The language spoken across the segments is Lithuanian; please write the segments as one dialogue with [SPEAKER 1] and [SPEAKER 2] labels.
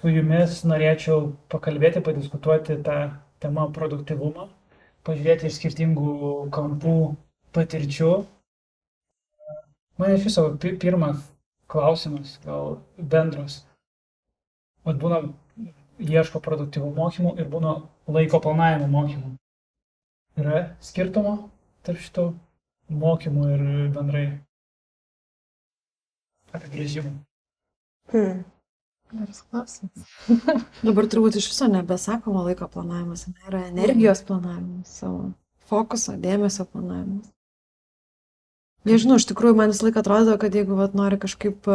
[SPEAKER 1] Su jumis norėčiau pakalbėti, padiskutuoti tą temą produktyvumą, pažiūrėti iš skirtingų kampų patirčių. Man iš viso pirmas klausimas, gal bendras. Vat būna ieško produktyvų mokymų ir būna laiko planavimo mokymų. Yra skirtumo tarp šitų mokymų ir bendrai apibrėžimų?
[SPEAKER 2] Geras klausimas. Dabar turbūt iš viso nebesakoma laiko planavimas, yra energijos planavimas, savo fokuso, dėmesio planavimas. Nežinau, iš tikrųjų man visą laiką atrodo, kad jeigu nori kažkaip,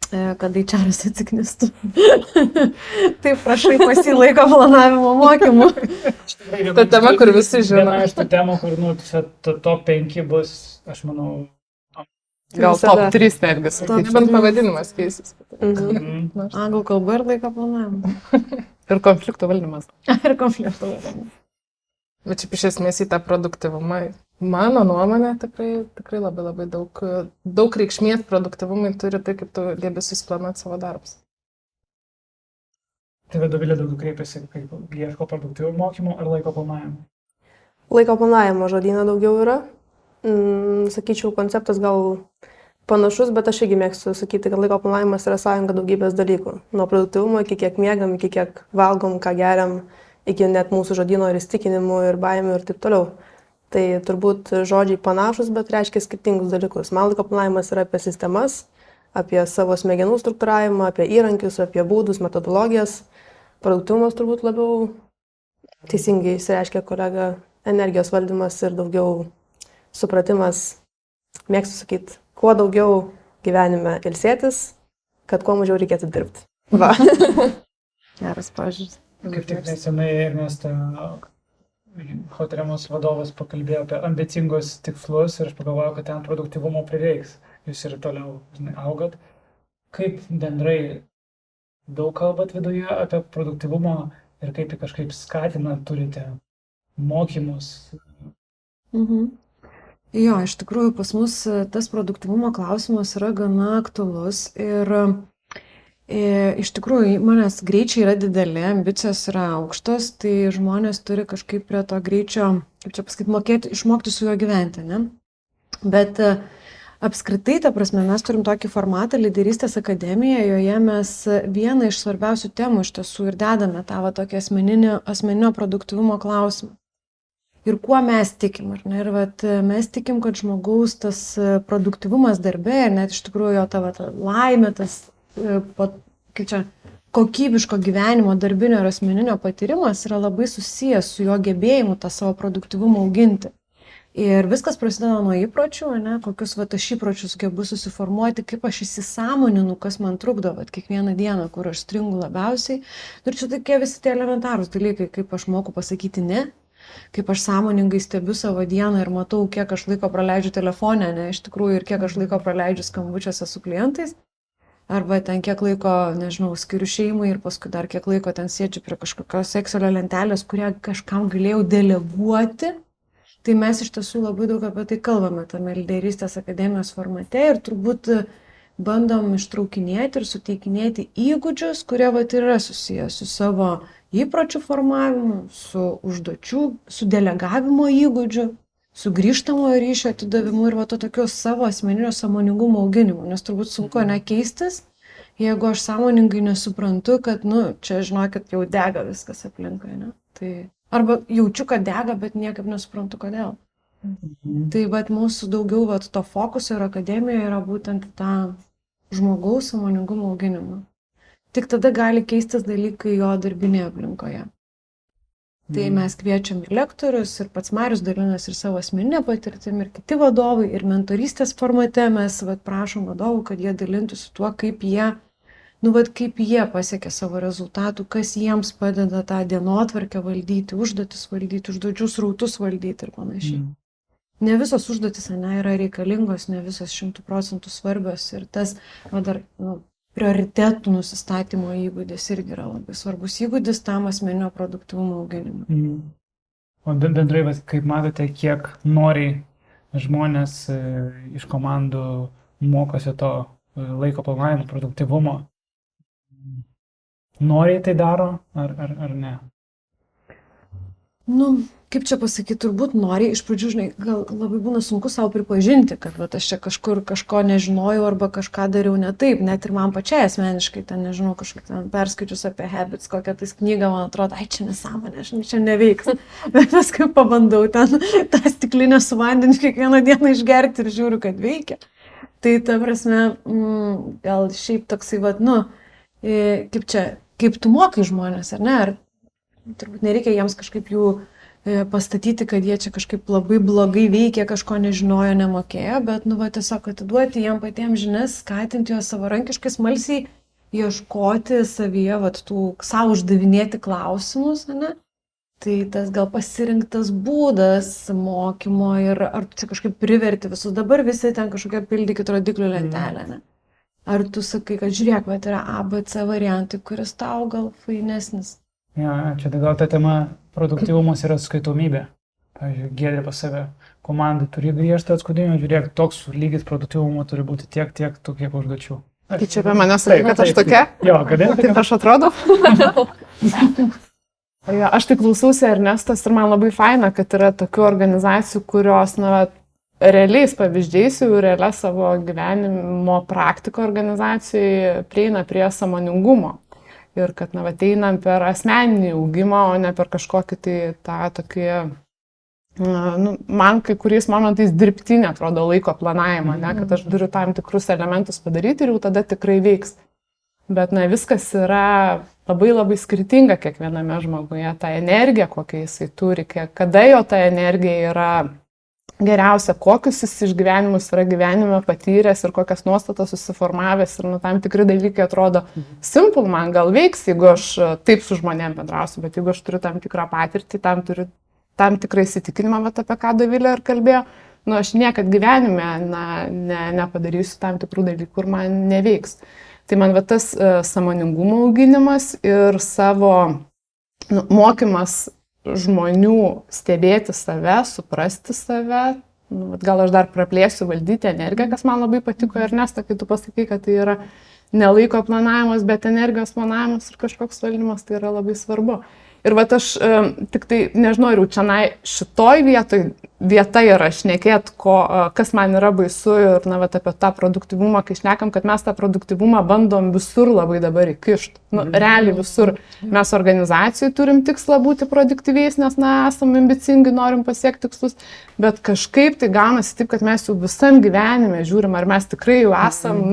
[SPEAKER 2] kad HR-as atsiknistų, tai prašai pasi laiko planavimo mokymų.
[SPEAKER 3] Ta tema, kur visi žino.
[SPEAKER 1] Viena iš tų temų, kur top 5 bus, aš manau,
[SPEAKER 3] Gal top 3 netgi, sakyti, bent pavadinimas keisis.
[SPEAKER 2] Anglų kalba ir laiko planavimo.
[SPEAKER 3] Ir konflikto valdymas.
[SPEAKER 2] Ir konflikto valdymas.
[SPEAKER 3] Bet šiaip iš esmės į tą produktyvumą, mano nuomonė, tikrai labai daug reikšmės produktyvumai turi tai, kaip tu gebi susiplanuoti savo darbus.
[SPEAKER 1] Tai Dovilė daugiau kreipiasi, kaip ieško produktyvų mokymų ar laiko planavimo?
[SPEAKER 4] Laiko planavimo žodyno daugiau yra. Sakyčiau, konceptas gal panašus, bet aš irgi mėgstu sakyti, kad laiko planavimas yra sąjunga daugybės dalykų. Nuo produktyvumo iki kiek miegam, iki kiek valgom, ką geriam, iki net mūsų žodyno ir įsitikinimų ir baimių ir taip toliau. Tai turbūt žodžiai panašus, bet reiškia skirtingus dalykus. Man laiko planavimas yra apie sistemas, apie savo smegenų struktūravimą, apie įrankius, apie būdus, metodologijas. Produktyvumas turbūt labiau teisingai išsireiškia kolega energijos valdymas ir daugiau supratimas, mėgstu sakyti, kuo daugiau gyvenime ilsėtis, kad kuo mažiau reikėtų dirbti. Va.
[SPEAKER 2] Geras požiūris.
[SPEAKER 1] Kaip tik nesenai Ernesta Hotremos vadovas pakalbėjo apie ambicingus tikslus ir aš pagalvojau, kad ten produktyvumo prireiks. Jūs ir toliau augat. Kaip bendrai daug kalbat viduje apie produktyvumą ir kaip kažkaip skatinat, turite mokymus?
[SPEAKER 2] Jo, iš tikrųjų pas mus tas produktyvumo klausimas yra gana aktualus ir iš tikrųjų įmonės greičiai yra dideli, ambicijos yra aukštos, tai žmonės turi kažkaip prie to greičio, kaip čia pasakyti, išmokti su juo gyventi, ne? Bet apskritai, ta prasme, mes turim tokį formatą Lyderystės akademija, joje mes vieną iš svarbiausių temų iš tiesų ir dedame tą tokį asmeninio produktyvumo klausimą. Ir kuo mes tikim, ar ne? Ir mes tikim, kad žmogaus tas produktyvumas darbe ir net iš tikrųjų jo ta laimė, tas kokybiško gyvenimo, darbinio ir asmeninio patyrimas yra labai susijęs su jo gebėjimu tą savo produktyvumą auginti. Ir viskas prasideda nuo įpročių, ne? Kokius aš įpročius gebu susiformuoti, kaip aš įsisąmoninu, kas man trukdo kiekvieną dieną, kur aš stringu labiausiai. Ir čia tokie visi tie elementarūs dalykai, kaip aš moku pasakyti ne. Kaip aš sąmoningai stebiu savo dieną ir matau, kiek aš laiko praleidžiu telefone, ne, iš tikrųjų, ir kiek aš laiko praleidžiu skambučiuose su klientais, arba ten kiek laiko, nežinau, skiriu šeimai ir paskui dar kiek laiko ten sėdžiu prie kažkokios Excelio lentelės, kurią kažkam galėjau deleguoti. Tai mes iš tiesų labai daug apie tai kalbame tame Lyderystės akademijos formate ir turbūt bandom ištraukinėti ir suteikinėti įgūdžius, kurie yra susiję su savo įpročių formavimu, su užduočių, su delegavimo įgūdžiu, su grįžtamojo ryšio atidavimu ir to tokio savo asmeninio sąmoningumo auginimu. Nes turbūt sunku nekeistis, jeigu aš sąmoningai nesuprantu, kad, čia žinokit, jau dega viskas aplinkai, ne? Tai arba jaučiu, kad dega, bet niekaip nesuprantu, kodėl. Tai mūsų daugiau to fokuso ir akademijoje yra būtent tą žmogaus sąmoningumo auginimą. Tik tada gali keistis dalykai jo darbinėje aplinkoje. Tai mes kviečiam ir lektorius, ir pats Marius dalinas ir savo asmeninę patirtimį, ir kiti vadovai, ir mentorystės formate mes prašom vadovų, kad jie dalintųsi tuo, kaip jie pasiekė savo rezultatų, kas jiems padeda tą dienotvarkę valdyti, užduotis valdyti, užduočių srautus valdyti ir panašiai. Ne visos užduotis yra reikalingos, ne visos 100% svarbios ir tas prioritetų nusistatymo įgūdis irgi yra labai svarbus įgūdis tam asmeninio produktyvumo auginimui.
[SPEAKER 1] O bendrai, kaip matote, kiek noriai žmonės iš komandų mokosi to laiko planavimo, produktyvumo? Noriai tai daro ar ne?
[SPEAKER 2] Kaip čia pasakyti, turbūt noriai, iš pradžių, žinai, gal labai būna sunku savo pripažinti, kad aš čia kažko nežinojau arba kažką dariau ne taip, net ir man pačiai asmeniškai, nežinau, kažkaip perskaičius apie habits, kokią tais knygą, man atrodo, čia nesąmonė, čia neveiks, bet paskui pabandau ten tą stiklinę su vandeniu kiekvieną dieną išgerti ir žiūriu, kad veikia. Tai ta prasme, gal šiaip toksai, kaip tu mokai žmonės, ar ne, ar turbūt nereikia jiems kažkaip jų pastatyti, kad jie čia kažkaip labai blogai veikia, kažko nežinojo, nemokėjo, bet tiesiog atiduoti jiem patiems žinias, skatinti juos savarankiškai smalsiai ieškoti savyje, savo uždavinėti klausimus, ne? Tai tas gal pasirinktas būdas mokymo ir ar tu čia kažkaip priverti visus, dabar visi ten kažkokią pildykit rodiklių lentelę, ne? Ar tu sakai, kad žiūrėk, yra A, B, C variantai, kuris tau gal fainesnis?
[SPEAKER 1] Ja, čia gal ta tema produktyvumas yra atskaitomybė. Pavyzdžiui, Giedrė pas save komandai turi griežtą atskaitomybę, žiūrėk, toks lygis produktyvumo turi būti tiek užduočių.
[SPEAKER 3] Tai čia apie mane sakai, kad aš tokia?
[SPEAKER 1] Jo, galėjau.
[SPEAKER 3] Taip aš atrodau? Aš tai klausausi Ernestos ir man labai faina, kad yra tokių organizacijų, kurios, realiais pavyzdžiais jau realią savo gyvenimo praktiką organizacijai prieina prie sąmoningumo. Ir kad, einam per asmeninį augimą, o ne per kažkokį tą tokį, man kai kuriais momentais dirbtinį atrodo laiko planavimą, ne, kad aš turiu tam tikrus elementus padaryti ir jau tada tikrai veiks. Bet, viskas yra labai labai skirtinga kiekviename žmoguje, ta energija, kokią jisai turi, kada jo ta energija yra geriausia, kokius jis išgyvenimus yra gyvenime patyręs ir kokias nuostatas susiformavęs ir tam tikri dalykai atrodo simple, man gal veiks, jeigu aš taip su žmonėm bendrausiu, bet jeigu aš turiu tam tikrą patirtį, turiu tam tikrą įsitikinimą, apie ką Dovilė ir kalbėjo, aš niekad gyvenime nepadarysiu tam tikrų dalykų ir man neveiks. Tai man tas sąmoningumo auginimas ir savo mokymas žmonių stebėti save, suprasti save, gal aš dar praplėsiu valdyti energiją, kas man labai patiko, Ernesta, kai tu pasakai, kad tai yra ne laiko planavimas, bet energijos planavimas ir kažkoks valdymas, tai yra labai svarbu. Ir aš tik tai nežinau, ir čia šitoj vieta yra šnekėt, kas man yra baisu ir apie tą produktyvumą, kai šnekam, kad mes tą produktyvumą bandom visur labai dabar įkišti. Realiai visur mes organizacijai turim tikslą būti produktyviais, nes esam ambicingi, norim pasiekti tikslus, bet kažkaip tai gaunasi taip, kad mes jau visam gyvenime žiūrim, ar mes tikrai jau esam,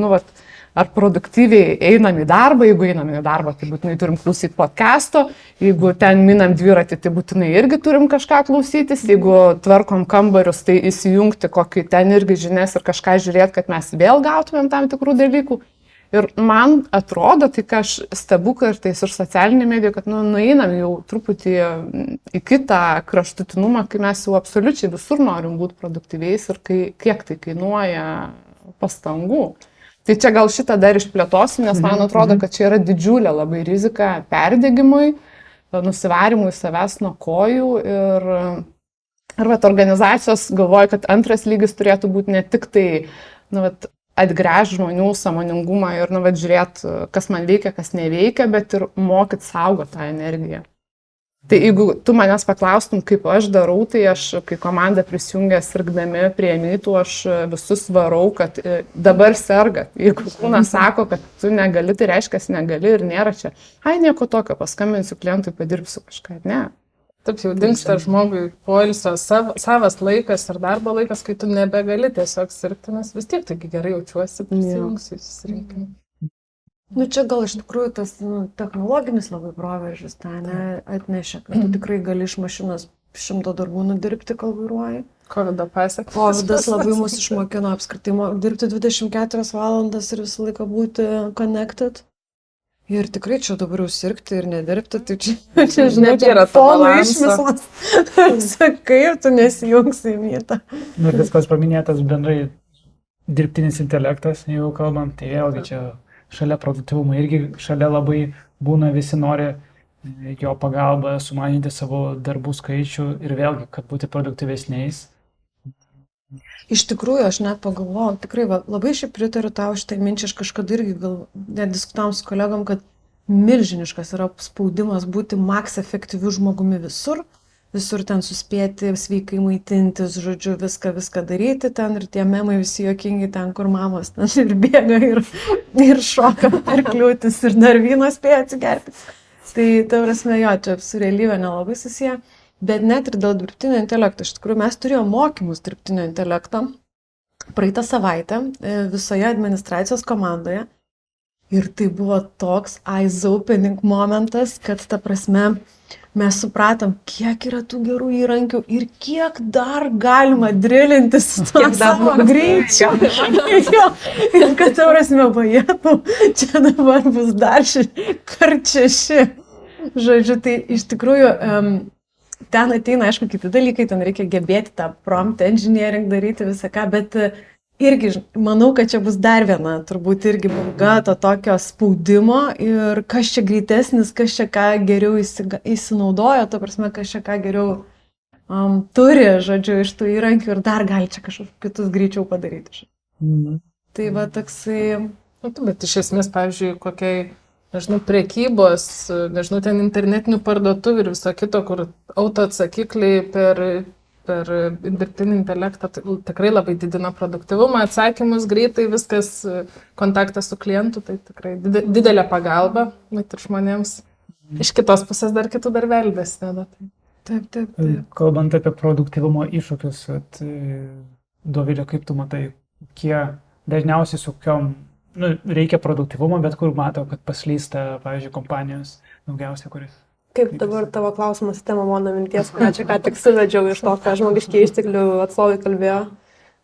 [SPEAKER 3] ar produktyviai einam į darbą, jeigu einam į darbą, tai būtinai turim klausyti podcast'o, jeigu ten minam dviratį, tai būtinai irgi turim kažką klausytis, jeigu tvarkom kambarius, tai įsijungti kokį ten irgi žinias ir kažką žiūrėti, kad mes vėl gautumėm tam tikrų dalykų. Ir man atrodo, tai ką aš stebu kartais ir socialinė medija, kad nueinam jau truputį į kitą kraštutinumą, kai mes jau absoliučiai visur norim būti produktyviais ir kiek tai kainuoja pastangų. Tai čia gal šitą dar išplėtosiu, nes man atrodo, kad čia yra didžiulė labai rizika perdegimui, nusivarimui savęs nuo kojų ir organizacijos galvoja, kad antras lygis turėtų būti ne tik tai atgręžti žmonių sąmoningumą ir žiūrėti, kas man veikia, kas neveikia, bet ir mokyti saugoti tą energiją. Tai jeigu tu manęs paklaustum, kaip aš darau, tai aš, kai komanda prisijungia sirgdami prie mytų, aš visus varau, kad dabar sergat. Jeigu kūnas sako, kad tu negali, tai reiškia, negali ir nėra čia. Nieko tokio, paskambinsiu klientui, padirbsiu kažką. Ne. Taip jau dingsta žmogui poilsio savas laikas ir darbo laikas, kai tu nebegali tiesiog sirgti, nes vis tiek taigi gerai jaučiuosi, prisijungsiu į susirinkimą.
[SPEAKER 2] Nu, čia gal iš tikrųjų tas technologinis labai proveržis ten atnešė, kad tu tikrai gali iš mašinos 100 darbų nudirbti, kol vairuoji.
[SPEAKER 3] COVID pasiektas.
[SPEAKER 2] Covidas labai mus išmokino apskritai dirbti 24 valandas ir visą laiką būti connected. Ir tikrai čia dabar jau sirgti ir nedirbti, tai čia žinai,
[SPEAKER 3] Nebėra to
[SPEAKER 2] fono
[SPEAKER 3] balanso.
[SPEAKER 2] išmislas. Sakai, tu nesijungsi į mytą.
[SPEAKER 1] Nu, ir viskas paminėtas bendrai dirbtinis intelektas, jeigu kalbant, tai vėlgi čia šalia produktyvumo irgi šalia labai būna, visi nori jo pagalba sumažinti savo darbų skaičių ir vėlgi, kad būti produktyvesniais.
[SPEAKER 2] Iš tikrųjų, aš net pagalvojau, tikrai labai šiaip pritariu tau šitai minčiai, aš kažkada irgi net diskutavom su kolegom, kad milžiniškas yra spaudimas būti maks efektyviu žmogumi visur ten suspėti, sveikai maitintis, žodžiu, viską daryti ten ir tie memai visi juokingi ten, kur mamos ten ir bėga ir šoka per kliūtis ir dar vyno spėja atsigerti. Tai ta prasme, jo, čia su realybė nelabai susiję. Bet net ir dėl dirbtinio intelekto, iš tikrųjų, mes turėjome mokymus dirbtinio intelekto praeitą savaitę visoje administracijos komandoje. Ir tai buvo toks eyes-opening momentas, kad ta prasme mes supratom, kiek yra tų gerų įrankių ir kiek dar galima drilintis su savo greičiu. Ir kad ta prasme vajėtų, čia dabar bus dar kart 6. Žodžiu, tai iš tikrųjų ten ateina, aišku, kiti dalykai, ten reikia gebėti tą prompt engineering daryti visą ką, bet irgi manau, kad čia bus dar viena, turbūt irgi banga to tokio spaudimo ir kas čia greitesnis, kas čia ką geriau įsinaudojo, to prasme, kas čia ką geriau turi, žodžiu, iš tų įrankių ir dar gali čia kažkokius kitus greičiau padaryti. Tai va toksai...
[SPEAKER 3] Bet iš esmės, pavyzdžiui, kokiai nežinau, prekybos, nežinau, ten internetinių parduotuvių ir viso kito, kur autoatsakikliai per dirbtinį intelektą tikrai labai didina produktyvumą, atsakymus greitai, viskas, kontaktas su klientu, tai tikrai didelė pagalba, net ir žmonėms. Iš kitos pusės dar kitų darbelių dasideda.
[SPEAKER 2] Taip.
[SPEAKER 1] Kalbant apie produktyvumo iššūkius, Dovilė, kaip tu matai, kiek dažniausiai su kokiom reikia produktyvumo, bet kur matau, kad paslysta, pavyzdžiui, kompanijos daugiausia, kuris.
[SPEAKER 4] Kaip dabar tavo klausimas tema mano minties, kurią čia ką tik suvedžiau iš to, ką žmogiškiai išteklių atstovai kalbėjo.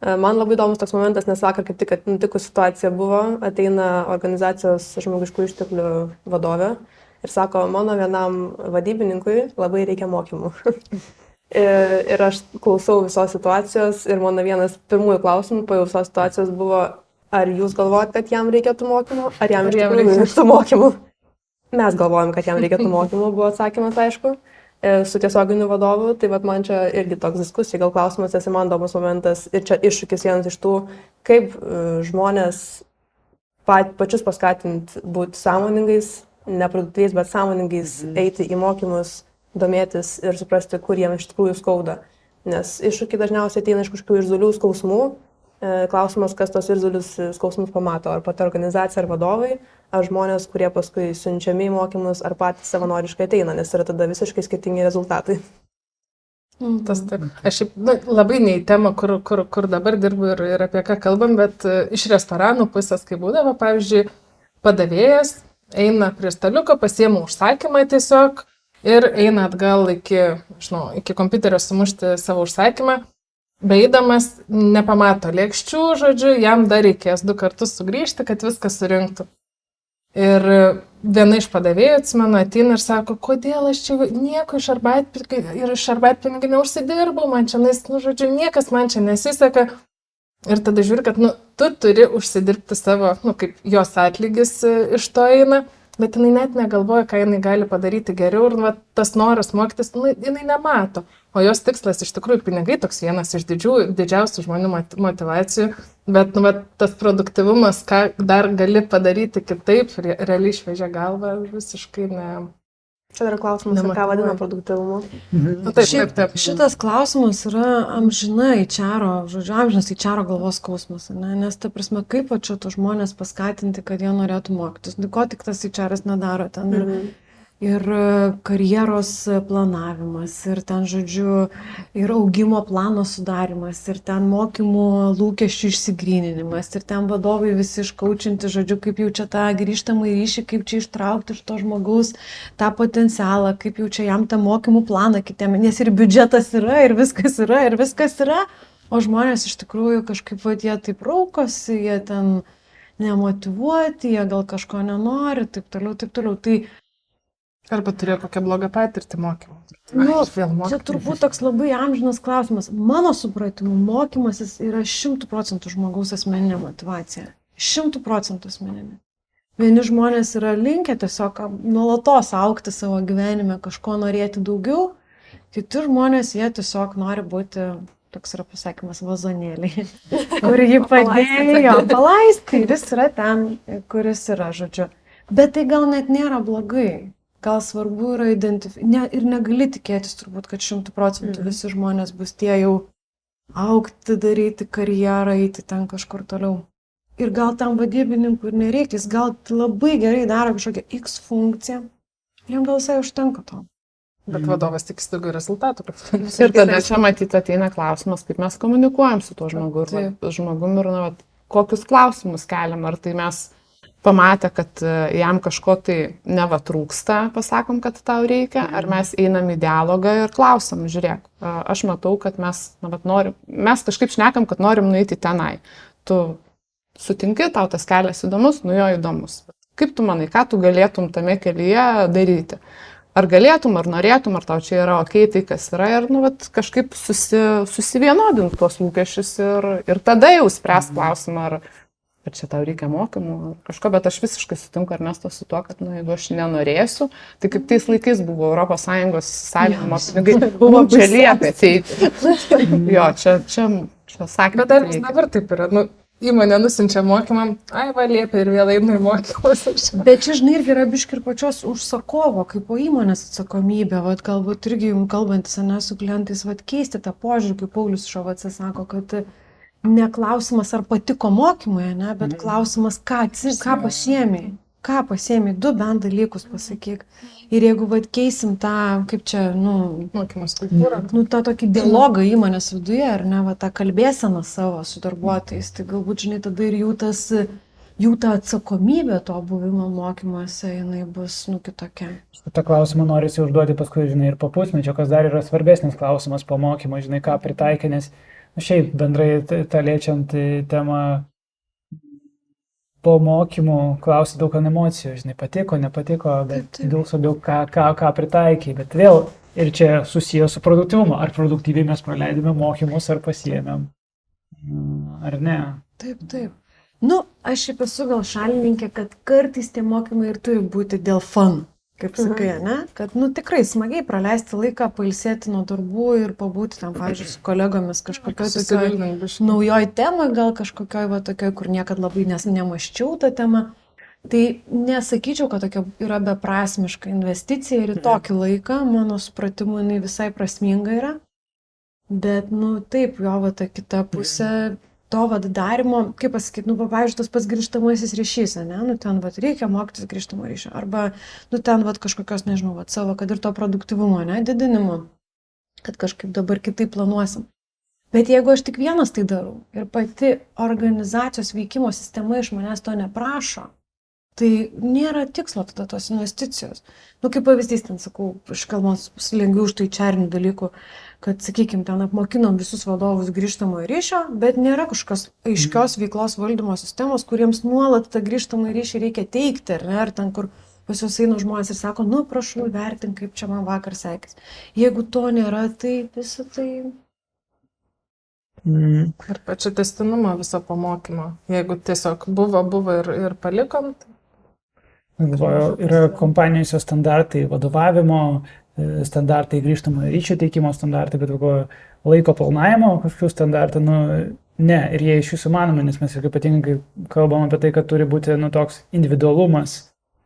[SPEAKER 4] Man labai įdomus toks momentas, nes vakar kaip tik nutikus situacija buvo, ateina organizacijos žmogiškų išteklių vadovė ir sako, mano vienam vadybininkui labai reikia mokymų. Ir aš klausau visos situacijos ir mano vienas pirmųjų klausimų po visos situacijos buvo, ar jūs galvojat, kad jam reikėtų mokymų, ar jam iš tikrųjų reikėtų mokymų? Mes galvojam, kad jam reikėtų mokymų, buvo atsakymas, aišku, su tiesioginiu vadovu. Tai vat man čia irgi toks diskusija, gal klausimas, esi man įdomus momentas ir čia iššūkis vienas iš tų, kaip žmonės pačius paskatinti būti sąmoningais, neproduktyviais, bet sąmoningais, eiti į mokymus, domėtis ir suprasti, kur jiems iš tikrųjų skauda. Nes iššūkiai dažniausiai ateina iš kažkokių irzolių skausmų. Klausimas, kas tos irzulius skausmus pamato, ar pati organizacija, ar vadovai, ar žmonės, kurie paskui siunčiami į mokymus, ar patys savanoriškai ateina, nes yra tada visiškai skirtingi rezultatai.
[SPEAKER 3] Tas taip. Aš labai ne į temą, kur dabar dirbu ir apie ką kalbam, bet iš restoranų pusės, kai būdavo, pavyzdžiui, padavėjas eina prie staliuko, pasiema užsakymą tiesiog ir eina atgal iki kompiuterio sumušti savo užsakymą. Beeidamas nepamato lėkščių, žodžiu, jam dar reikės 2 kartus sugrįžti, kad viską surinktų. Ir viena iš padavėjų, atsimenu, ateina ir sako, kodėl aš čia nieko iš arbatpinigių neužsidirbau, man čia, žodžiu, niekas man čia nesiseka. Ir tada žiūri, kad, tu turi užsidirbti savo, kaip jos atlygis iš to eina, bet jinai net negalvoja, ką jinai gali padaryti geriau ir tas noras mokytis, jinai nemato. O jos tikslas iš tikrųjų pinigai toks vienas iš didžiausių žmonių motivacijų, bet tas produktyvumas, ką dar gali padaryti kitaip, realiai šviežia galva, visiškai ne.
[SPEAKER 4] Čia yra klausimas, ką vadina produktyvumu.
[SPEAKER 3] Taip.
[SPEAKER 2] Šitas klausimas yra amžinas HR galvos skausmas, nes ta prasme, kaip čia tos žmonės paskatinti, kad jie norėtų mokytis, ko tik tas HR nedaro ten. ir karjeros planavimas, ir ten, žodžiu, ir augimo plano sudarimas, ir ten mokymų lūkesčių išsigryninimas, ir ten vadovai visi iškaučinti, žodžiu, kaip jau čia tą grįžtamą ryšį, kaip čia ištraukti iš to žmogaus tą potencialą, kaip jau čia jam tą mokymų planą kitiem, nes ir biudžetas yra, ir viskas yra, o žmonės iš tikrųjų kažkaip, jie taip raukosi, jie ten nemotyvuoti, jie gal kažko nenori, taip toliau. Tai
[SPEAKER 3] Arba turėjo kokią blogą patirtį mokymą.
[SPEAKER 2] nu, čia turbūt toks labai amžinas klausimas. Mano supratimu, mokymasis yra 100% žmogaus asmeninė motyvacija. 100% asmeninė. Vieni žmonės yra linkę tiesiog nuolatos augti savo gyvenime, kažko norėti daugiau, kiti žmonės, jie tiesiog nori būti, toks yra pasakymas, vazonėliai, kur jį padėjo palaisti ir jis yra ten, kuris yra, žodžiu. Bet tai gal net nėra blogai. Gal svarbu yra identifikuoti, ir negali tikėtis turbūt, kad 100% visi žmonės bus tie jau augti, daryti karjerą, eiti ten kažkur toliau. Ir gal tam vadybininkui ir nereikia, jis gal labai gerai daro kažkokią X funkciją, jam gal visai užtenka to.
[SPEAKER 3] Bet vadovas tikisi daugiau rezultatų. Ir tada čia matyti ateina klausimas, kaip mes komunikuojam su tuo žmogumi ir kokius klausimus keliam, ar tai mes pamatę, kad jam kažko tai nevatrūksta, pasakom, kad tau reikia, ar mes einam į dialogą ir klausom, žiūrėk, aš matau, kad mes kažkaip šnekam, kad norim nueiti tenai. Tu sutinki, tau tas kelias įdomus, jo įdomus. Kaip tu manai, ką tu galėtum tame kelyje daryti? Ar galėtum, ar norėtum, ar tau čia yra okei, tai kas yra, ir kažkaip susivienodint tuos lūkesčius ir tada jau spręs klausimą, ar čia tau reikia mokymų ar kažko, bet aš visiškai sutinku Ernesto su tuo, kad jeigu aš nenorėsiu, tai kaip tais laikais buvo ES įsisavinimo pinigai, buvo čia liepė ateiti. Jo, čia sakė.
[SPEAKER 5] Bet ar dabar taip yra? Įmonė nusinčia mokymam, liepia ir vėl einu į mokymus.
[SPEAKER 2] Bet čia, žinai, irgi yra biški ir pačios užsakovo, kaip po įmonės atsakomybė, galbūt irgi jums kalbantis su klientais, keisti tą požiūrį, kaip Paulius Šovacas sako, kad ne klausimas, ar patiko mokymui, bet klausimas, ką pasiėmė. Ką pasiėmė, 2 bent dalykus pasakyk. Ir jeigu keisim tą, kaip čia,
[SPEAKER 5] mokymas kultūrą.
[SPEAKER 2] Tą tokį dialogą įmonės viduje, ar ne, tą kalbėseną savo su darbuotojais, tai galbūt, žinai, tada ir jų ta atsakomybė to buvimo mokymuose, jinai bus, kitokia.
[SPEAKER 1] Ta klausimą norisi užduoti paskui, žinai, ir po pusmečio, kas dar yra svarbesnis klausimas po mokymo, žinai, ką pritaikė, nes šiaip bendrai tą liečiant temą po mokymų klausi daug emocijų, žinai, patiko, nepatiko, bet daug svarbiau, ką pritaikė. Bet vėl ir čia susijęs su produktyvumu. Ar produktyviai mes praleidėme mokymus, ar pasiėmėm, ar ne?
[SPEAKER 2] Taip. Aš šiaip esu gal šalininkė, kad kartais tie mokymai ir turi būti dėl fun. Kaip sakai, ne? Kad, tikrai smagiai praleisti laiką, pailsėti nuo darbų ir pabūti tam, pavyzdžiui, su kolegomis kažkokioj naujoj temai, gal kažkokioj tokioj, kur niekad labai nemaščiau tą temą. Tai nesakyčiau, kad tokia yra beprasmiška investicija ir į tokį laiką, mano supratimu, jinai visai prasminga yra. Bet, taip, jo, ta kita pusė to darimo, kaip pasakyti, pavyzdžiui, tas pats grįžtamasis ryšys, ne, ten reikia mokytis grįžtamo ryšio, arba, ten kažkokios, nežinau, savo, kad ir to produktyvumo, didinimo, kad kažkaip dabar kitaip planuosim. Bet jeigu aš tik vienas tai darau ir pati organizacijos veikimo sistema iš manęs to neprašo, tai nėra tikslo tada tos investicijos. Kaip pavyzdys, ten sakau, iškalbant lengviau už tai čarnių dalykų, kad, sakykime, ten apmokinom visus vadovus grįžtamojo ryšio, bet nėra kažkokios aiškios veiklos valdymo sistemos, kuriems nuolat tą grįžtamą ryšį reikia teikti, ar ten, kur pas jūs eina žmonės ir sako, prašau, vertink, kaip čia man vakar sekės. Jeigu to nėra, tai visą tai...
[SPEAKER 5] Ir pačia testinumą viso pamokymo. Jeigu tiesiog buvo ir palikom.
[SPEAKER 1] Yra kompanijose standartai vadovavimo, standartai grįžtamojo ryšio teikimo standartai, bet laiko planavimo kažkokių standartų, ne, ir jie iš jūsų manoma, nes mes irgi ypatingai kalbam apie tai, kad turi būti toks individualumas,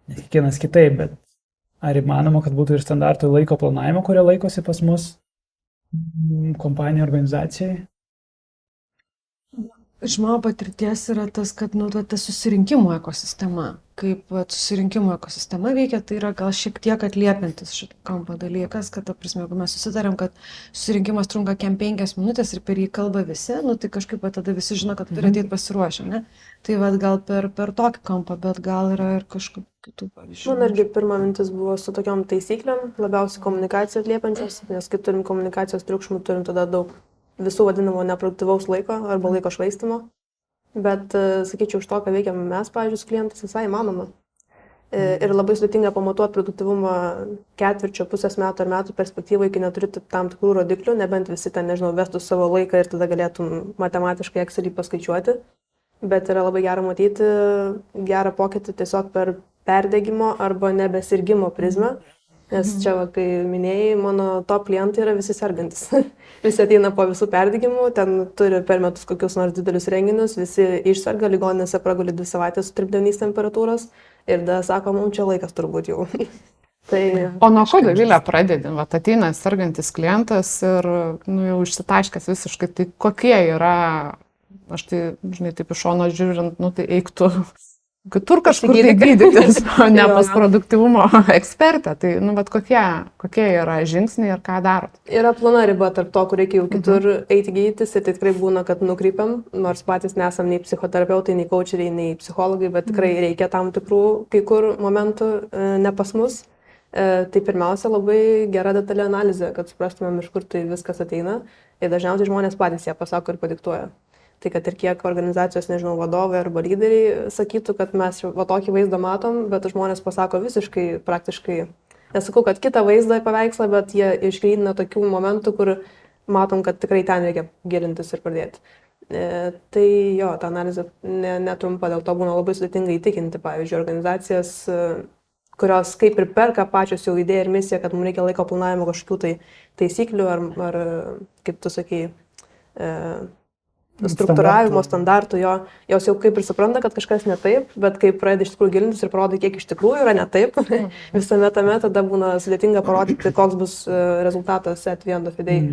[SPEAKER 1] nes kiekvienas kitaip, bet ar įmanoma, kad būtų ir standartai laiko planavimo, kurie laikosi pas mus kompanijų organizacijai?
[SPEAKER 2] Iš mano patirties yra tas, kad ta susirinkimų ekosistema, kaip susirinkimų ekosistema veikia, tai yra gal šiek tiek atliepiantis šitą kampą dalykas, kad, ta prasme, jeigu mes susitarėm, kad susirinkimas trunka kem 5 minutės ir per jį kalba visi, tai kažkaip tada visi žino, kad turi ateiti pasiruošę, ne? Tai gal per tokį kampą, bet gal yra ir kažkokių kitų pavyzdžių.
[SPEAKER 4] Man irgi pirma mintis buvo su tokiom taisyklėm, labiausiai komunikaciją atliepiančios, nes kai turim komunikacijos triukšmų, turim tada daug visų vadinamo neproduktyvaus laiko arba laiko švaistimo. Bet, sakyčiau, iš to, ką veikiam mes, pavyzdžiui, su klientais, visai įmanoma. Ir labai sudėtinga pamatuoti produktyvumą ketvirčio, pusės metų ar metų perspektyvai, kai neturi tam tikrų rodiklių, nebent visi ten, nežinau, vestų savo laiką ir tada galėtum matematiškai Excelį paskaičiuoti. Bet yra labai gera matyti gerą pokytį tiesiog per perdegimo arba nebesirgimo prizmę. Nes čia, kai minėjai, mano top klientai yra visi sergantis. Visi ateina po visų perdegimų, ten turi per metus kokius nors didelius renginius, visi išserga, ligoninėse praguli 2 savaitės su 39 temperatūros ir tada sako, mums čia laikas turbūt jau. Tai...
[SPEAKER 3] O nuo ko, Dovilė, pradedi? Vat ateina sergantis klientas ir jau išsitaškęs visiškai, tai kokie yra, aš tai, žinai, taip iš šono žiūrint, tai eiktų kitur kažkur tai gydytis, o ne pas produktyvumo ekspertą. Tai, bet kokie yra žingsniai ir ką darot?
[SPEAKER 4] Yra plona riba tarp to, kur reikia jau kitur eiti gydytis ir tai tikrai būna, kad nukreipiam, nors patys nesam nei psichoterapeutai, nei coacheriai, nei psichologai, bet tikrai reikia tam tikrų kai kur momentų ne pas mus. Tai pirmiausia, labai gera detalė analizė, kad suprastumėm, iš kur tai viskas ateina. Ir dažniausiai žmonės patys ją pasako ir padiktuoja. Tai kad ir kiek organizacijos, nežinau, vadovai arba lyderiai sakytų, kad mes va tokį vaizdą matom, bet žmonės pasako visiškai, praktiškai, nesakau, kad kitą vaizdą paveikslą, bet jie išgrynina tokių momentų, kur matom, kad tikrai ten reikia gilintis ir pradėti. Tai jo, ta analizė netrumpa, dėl to būna labai sudėtinga įtikinti, pavyzdžiui, organizacijas, kurios kaip ir perka pačios jau idėją ir misiją, kad mums reikia laiko planavimo kažkokių tai taisyklių ar kaip tu sakai, struktūravimo standartų, jos jau kaip ir supranta, kad kažkas ne taip, bet kai pradeda iš tikrųjų gilintis ir parodo, kiek iš tikrųjų yra ne taip, visame tame tada būna sudėtinga parodyti, koks bus rezultatas at the end of the day.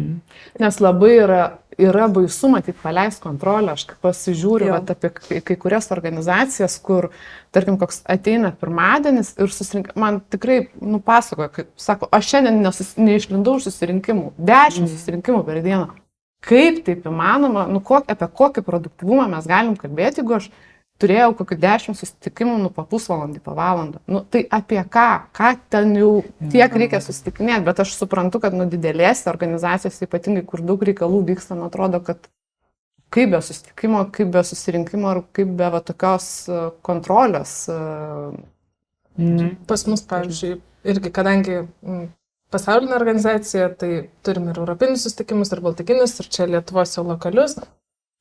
[SPEAKER 3] Nes labai yra baisu matyti paleist kontrolę. Aš pasižiūriu apie kai kurias organizacijas, kur, tarkim, koks ateina pirmadienis ir susirinka, man tikrai pasakoja, kaip sako, aš šiandien neišlindau iš susirinkimų, 10 susirinkimų per dieną. Kaip taip įmanoma, apie kokį produktyvumą mes galim kalbėti, jeigu aš turėjau kokių 10 susitikimų po pusvalandį, po valandą. Tai apie ką ten jau tiek reikia susitikinėti, bet aš suprantu, kad didelėse organizacijose, ypatingai kur daug reikalų vyksta, man atrodo, kad kaip be susitikimo, kaip be susirinkimo ir kaip be tokios kontrolės.
[SPEAKER 5] Pas mus, pavyzdžiui, irgi, kadangi pasaulinė organizacija, tai turim ir europinius susitikimus, ir baltikinius, ir čia Lietuvos jau lokalius.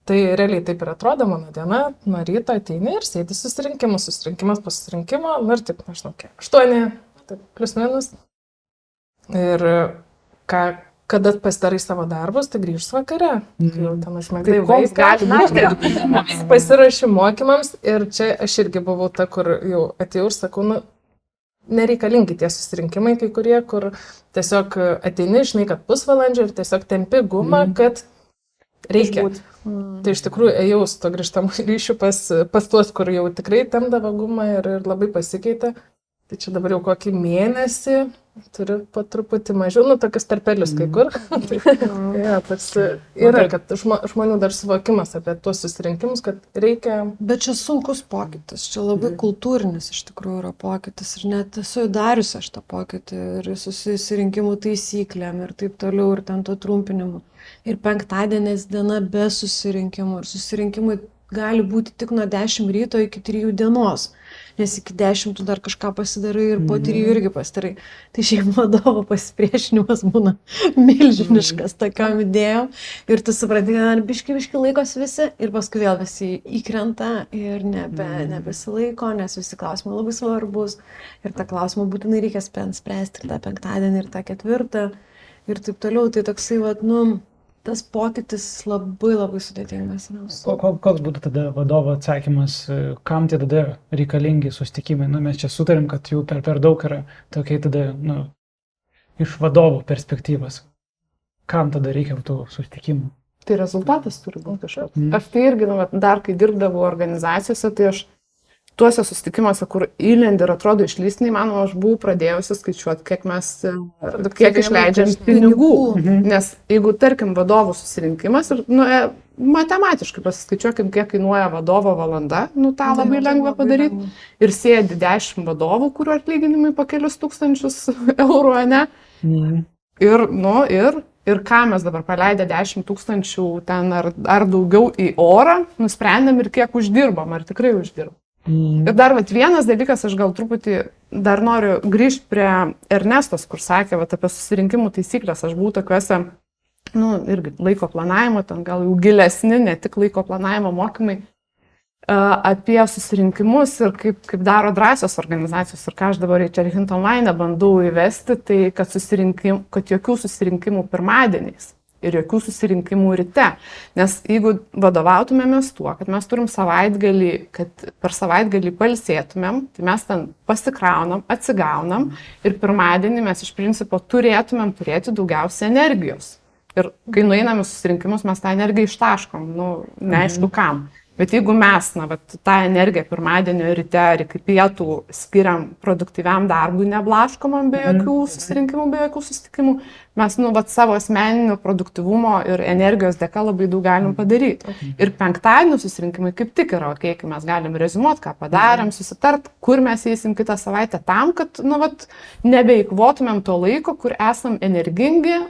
[SPEAKER 5] Tai realiai taip ir atrodo mano diena, nuo ryto ateini ir sėdi susirinkimas po susirinkimo, ir taip, nežinau, 8, taip, plius minus. Ir kada pasidarai savo darbus, tai grįžus vakare. Jau ten aš mėgdai vaiką, pasirašiu mokymams ir čia aš irgi buvau ta, kur jau atėjau ir sakau, nereikalingi tie susirinkimai kai kurie, kur tiesiog ateini, žinai, kad pusvalandžio ir tiesiog tempi gumą, kad reikia. Tai iš tikrųjų ėjau su to grįžtamu ryšiu pas tuos, kur jau tikrai tempdavo gumą ir labai pasikeitė. Tai čia dabar jau kokį mėnesį turiu po truputį mažiau, tokius tarpelius kai kur. Yra, kad žmonių dar suvokimas apie tuos susirinkimus, kad reikia.
[SPEAKER 2] Bet čia sunkus pokytis, čia labai kultūrinis iš tikrųjų yra pokytis ir net esu dariusi aš tą pokytį ir susirinkimų taisyklėm ir taip toliau ir ten to trumpinimu. Ir penktadienės diena be susirinkimų ir susirinkimai gali būti tik nuo 10 ryto iki 3 dienos. Nes iki 10 tu dar kažką pasidarai ir po 3 irgi pasidarai. Tai šiaip vadovo pasipriešinimas būna milžiniškas tokiom idėjom. Ir tu supranti, kad biški laikos visi ir paskui vėl visi įkrenta ir nebesilaiko, nes visi klausimai labai svarbus. Ir tą klausimą būtinai reikia spręsti ir tą penktadienį, ir tą ketvirtą ir taip toliau. Tai toksai, tas pokytis labai sudėtingas.
[SPEAKER 1] Koks būtų tada vadovo atsakymas, kam tie tada reikalingi susitikimai? Mes čia sutarim, kad jų per daug yra, tokiai tada, iš vadovo perspektyvos. Kam tada reikia tų susitikimų?
[SPEAKER 3] Tai rezultatas turi būti kažkoks. Aš tai irgi, nu, vat, dar kai dirbdavau organizacijose, tai aš tuose susitikimuose, kur įlendi ir atrodo išlysti, neįmanoma, aš buvau pradėjusi skaičiuoti, kiek išleidžiam pinigų. Nes jeigu, tarkim, vadovų susirinkimas, ir, nu, matematiškai pasiskaičiuokim, kiek kainuoja vadovo valanda, nu, tą labai lengva padaryti. Ir sėdi 10 vadovų, kurių atlyginimai po kelius tūkstančius eurų, ne? Ir, nu, ir ką mes dabar paleidę 10 000 ten ar daugiau į orą, nusprendėm ir kiek uždirbam, ar tikrai uždirbam. Ir dar vienas dalykas, aš gal truputį dar noriu grįžti prie Ernestos, kur sakė apie susirinkimų taisyklės. Aš buvau tokiuose, nu, irgi laiko planavimo, ten gal jau gilesni, ne tik laiko planavimo mokymai, apie susirinkimus ir kaip daro drąsios organizacijos. Ir ką aš dabar į Cherry Hint Online bandau įvesti, tai kad jokių susirinkimų pirmadieniais ir jokių susirinkimų ryte. Nes jeigu vadovautumėmės tuo, kad mes turim savaitgalį, kad per savaitgalį pailsėtumėm, tai mes ten pasikraunam, atsigaunam ir pirmadienį mes iš principo turėtumėm turėti daugiausia energijos. Ir kai nueinam į susirinkimus, mes tą energiją ištaškom, nu, neaišku kam. Bet jeigu mes, tą energiją pirmadienio ryte ar iki pietų skiriam produktyviam darbui, neblaškomam be jokių susirinkimų, be jokių susitikimų, mes, savo asmeninio produktyvumo ir energijos dėka labai daug galim padaryti. Ir penktadienio susirinkimai kaip tik yra, kai mes galim reziumuoti, ką padarėm, susitart, kur mes eisim kitą savaitę tam, kad, nebeikvotumėm to laiko, kur esam energingi,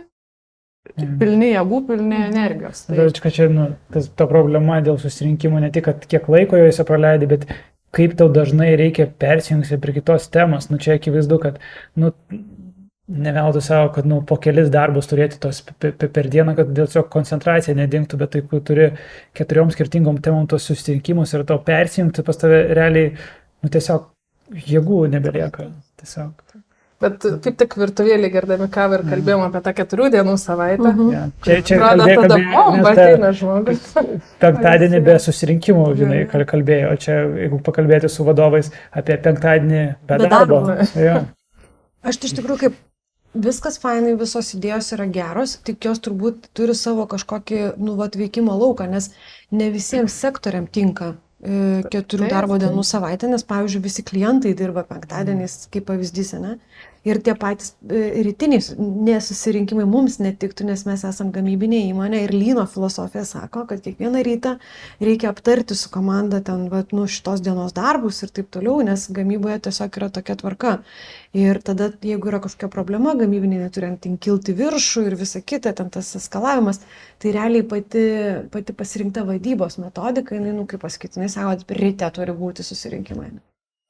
[SPEAKER 3] pilni jėgų, pilni energijos.
[SPEAKER 1] Bet čia, ta problema dėl susirinkimų ne tik, kad kiek laiko juose praleidai, bet kaip tau dažnai reikia persijungti prie kitos temos. Čia akivaizdu, kad, neveltui savo, kad, po kelis darbus turėti tos per dieną, kad dėl to koncentracija nedingtų, bet tai, kai turi 4 skirtingom temom tos susirinkimus ir tau persijungti, pas tave realiai, tiesiog jėgų nebelieka. Tiesiog.
[SPEAKER 5] Bet kaip tik virtuvėlį gerdami kavą ir kalbėjom apie tą 4 dienų savaitę.
[SPEAKER 1] Čia penktadienį be susirinkimų, kalbėjo, o čia, jeigu pakalbėti su vadovais apie penktadienį be darbo.
[SPEAKER 2] Aš iš tikrųjų, kaip viskas fainai, visos idėjos yra geros, tik jos turbūt turi savo kažkokį, veikimo lauką, nes ne visiems sektoriam tinka 4 darbo dienų savaitę, nes, pavyzdžiui, visi klientai dirba penktadieniais, kaip pavyzdys, ne? Ir tie patys rytiniai nesusirinkimai mums netiktų, nes mes esam gamybinė įmonė ir lyno filosofija sako, kad kiekvieną rytą reikia aptarti su komanda ten, šitos dienos darbus ir taip toliau, nes gamyboje tiesiog yra tokia tvarka. Ir tada, jeigu yra kažkokia problema, gamybiniai neturint ten kilti viršų ir visa kita, ten tas eskalavimas, tai realiai pati pasirinkta vadybos metodika, kaip pasakyti, sako, ryte turi būti susirinkimai.